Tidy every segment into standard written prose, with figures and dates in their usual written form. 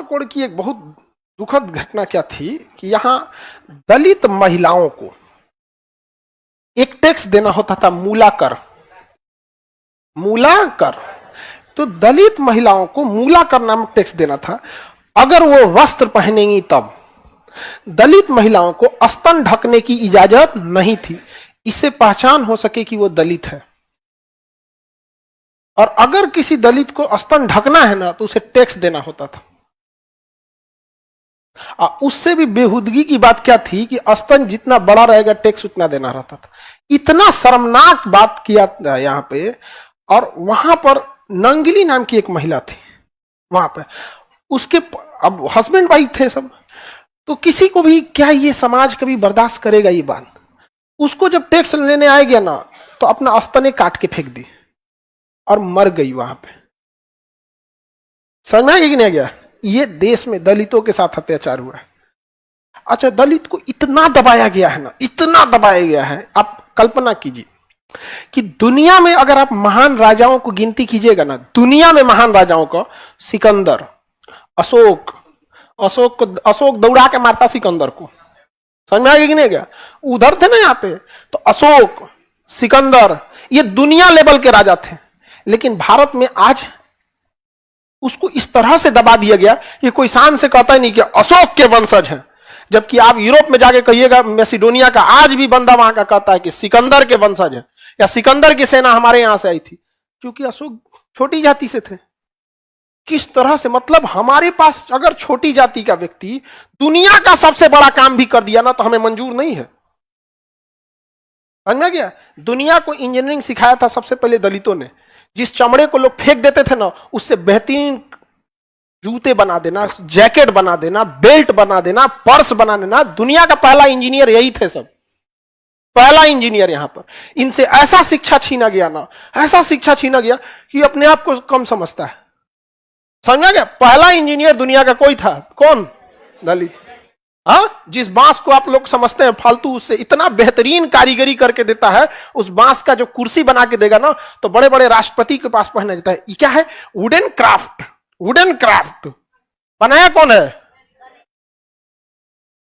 Code की एक बहुत दुखद घटना क्या थी कि यहां दलित महिलाओं को एक टैक्स देना होता था, मूलाकर। मूलाकर, तो दलित महिलाओं को मूलाकर नामक टैक्स देना था। अगर वो वस्त्र पहनेंगी तब। दलित महिलाओं को स्तन ढकने की इजाजत नहीं थी, इससे पहचान हो सके कि वो दलित है। और अगर किसी दलित को स्तन ढकना है ना तो उसे टैक्स देना होता था। उससे भी बेहुदगी की बात क्या थी कि स्तन जितना बड़ा रहेगा टैक्स उतना देना रहता था। इतना शर्मनाक बात किया यहां पे। और वहां पर नंगली नाम की एक महिला थी वहां पे, उसके अब हस्बैंड वाइफ थे सब, तो किसी को भी क्या ये समाज कभी बर्दाश्त करेगा ये बात। उसको जब टैक्स लेने आए गया ना तो अपना स्तने काट के फेंक दी और मर गई वहां पे। समझ में आ गया कि नहीं गया? ये देश में दलितों के साथ अत्याचार हुआ है। अच्छा, दलित को इतना दबाया गया है ना, इतना दबाया गया है। आप कल्पना कीजिए कि दुनिया में अगर आप महान राजाओं को गिनती कीजिएगा ना, दुनिया में महान राजाओं को, सिकंदर, अशोक दौड़ा के मारता सिकंदर को। समझ में आ गया कि नहीं गया? उधर थे ना यहाँ पे, तो अशोक, सिकंदर, ये दुनिया लेवल के राजा थे। लेकिन भारत में आज उसको इस तरह से दबा दिया गया कि कोई शान से कहता ही नहीं कि अशोक के वंशज हैं। जबकि आप यूरोप में जाके कहिएगा, मैसिडोनिया का आज भी बंदा वहां का कहता है कि सिकंदर के वंशज है, या सिकंदर की सेना हमारे यहां से आई थी, क्योंकि अशोक छोटी जाति से थे। किस तरह से, मतलब हमारे पास अगर छोटी जाति का व्यक्ति दुनिया का सबसे बड़ा काम भी कर दिया ना तो हमें मंजूर नहीं है। समझ में गया? दुनिया को इंजीनियरिंग सिखाया था सबसे पहले दलितों ने। जिस चमड़े को लोग फेंक देते थे ना, उससे बेहतरीन जूते बना देना, जैकेट बना देना, बेल्ट बना देना, पर्स बना देना, दुनिया का पहला इंजीनियर यही थे सब। पहला इंजीनियर यहां पर। इनसे ऐसा शिक्षा छीना गया ना, ऐसा शिक्षा छीना गया कि अपने आप को कम समझता है। समझा गया? पहला इंजीनियर दुनिया का कोई था, कौन? दलित। हाँ, जिस बांस को आप लोग समझते हैं फालतू, उससे इतना बेहतरीन कारीगरी करके देता है। उस बांस का जो कुर्सी बना के देगा ना तो बड़े बड़े राष्ट्रपति के पास पहना जाता है। ये क्या है? Wooden craft. वुडन क्राफ्ट बनाया कौन है?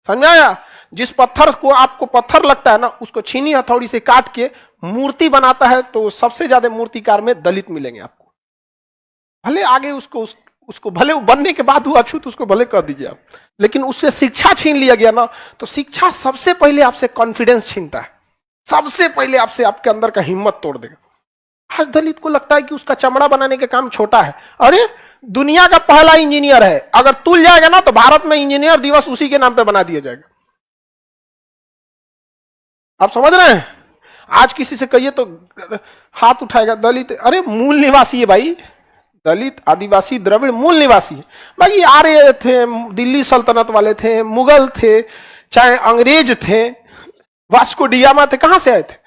समझाया? जिस पत्थर को आपको पत्थर लगता है ना, उसको छीनी हथौड़ी से काट के मूर्ति बनाता है, तो सबसे ज्यादा मूर्तिकार में दलित मिलेंगे आपको। भले आगे उसको भले बनने के बाद वो अछूत उसको भले कर दीजिए आप, लेकिन उससे शिक्षा छीन लिया गया ना, तो शिक्षा सबसे पहले आपसे कॉन्फिडेंस छीनता है। सबसे पहले आपसे आपके अंदर का हिम्मत तोड़ देगा। आज दलित को लगता है कि उसका चमड़ा बनाने का काम छोटा है। अरे, दुनिया का पहला इंजीनियर है, अगर तुल जाएगा ना तो भारत में इंजीनियर दिवस उसी के नाम पे बना दिया जाएगा। आप समझ रहे हैं? आज किसी से कहिए तो हाथ उठाएगा दलित। अरे, मूल निवासी है भाई, दलित, आदिवासी, द्रविड़ मूल निवासी है भाई। आर्य थे, दिल्ली सल्तनत वाले थे, मुगल थे, चाहे अंग्रेज थे, वास्को डी गामा थे, कहां से आए थे?